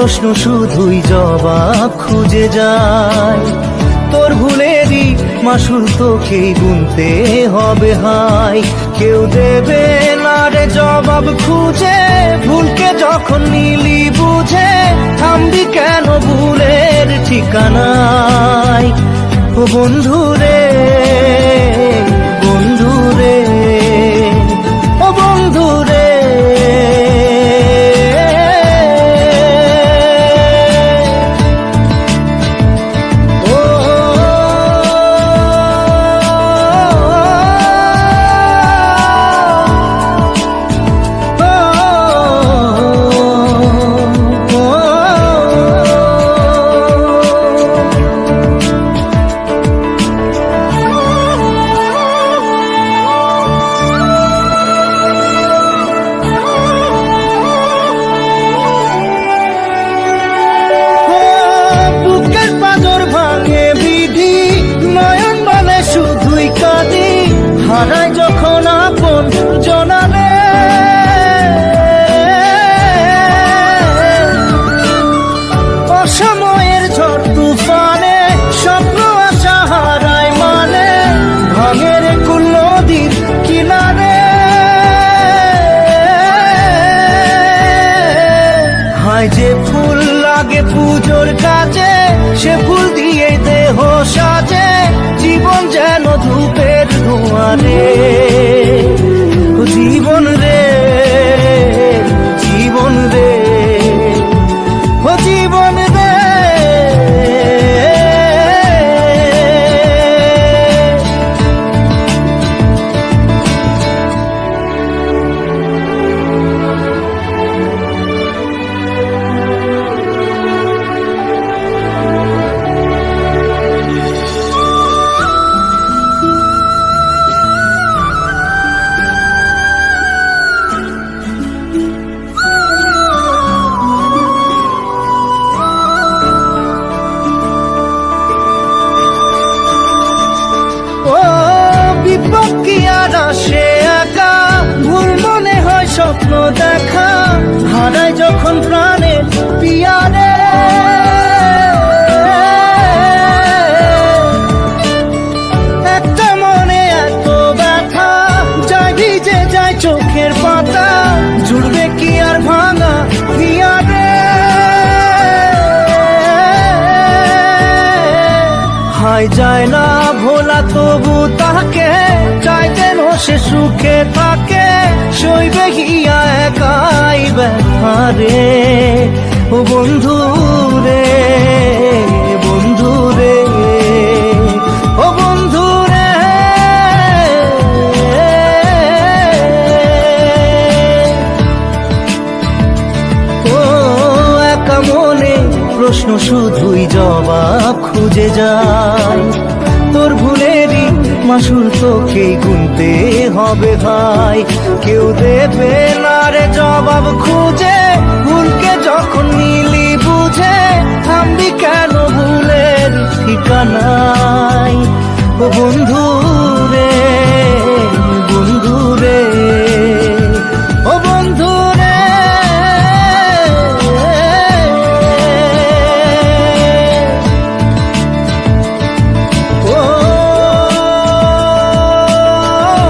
প্রশ্ন শুধুই জবাব খুঁজে যায়। তোর ভুলেরই মাসুল তোকেই গুনতে হবে হাই। কেউ দেবে না রে জবাব খুঁজে, ভুলকে যখন নিলি বুঝে থামবি কেন ভুলের ঠিকানায়। ও বন্ধু রে, বন্ধু রে, ও বন্ধু রে। হারাই যখন আপন জনালে, অসময়ের ঝড় তুফানে স্বপ্ন আশা হারায় মানে, ভাঙের কুল নদীর কিনারে। হায় যে ফুল লাগে পুজোর কাজে, সে ফুল দিয়ে দেহ সাজে, জীবন যেন ধূপের ধোঁয়ারে। জীবন রে, জীবন রে, ও জীবন রে। সে একা ভুল মনে হয় স্বপ্ন দেখা, হারাই যখন প্রাণের পিয়ারে। একটা মনে এত ব্যথা যায় ভিজে যায় চোখের পাতা, জুড়বে কি আর ভাঙা পিয়ারে। হায় যায় না ভোলা তবু তাকে, চাইতেন সে সুখে থাকে, সইবে গিয়া একাই ব্যথারে। ও বন্ধু রে, বন্ধু রে, ও বন্ধু রে। ও একা মনে প্রশ্ন শুধুই জবাব খুঁজে যায়। তোর ভুলেরই মাসুল তোকেই গুনতে হবে ভাই। কেউ দেবে না রে জবাব খুঁজে, ভুলকে যখন নিলি বুঝে থামবি কেন ভুলের ঠিকানায়। ও বন্ধু রে।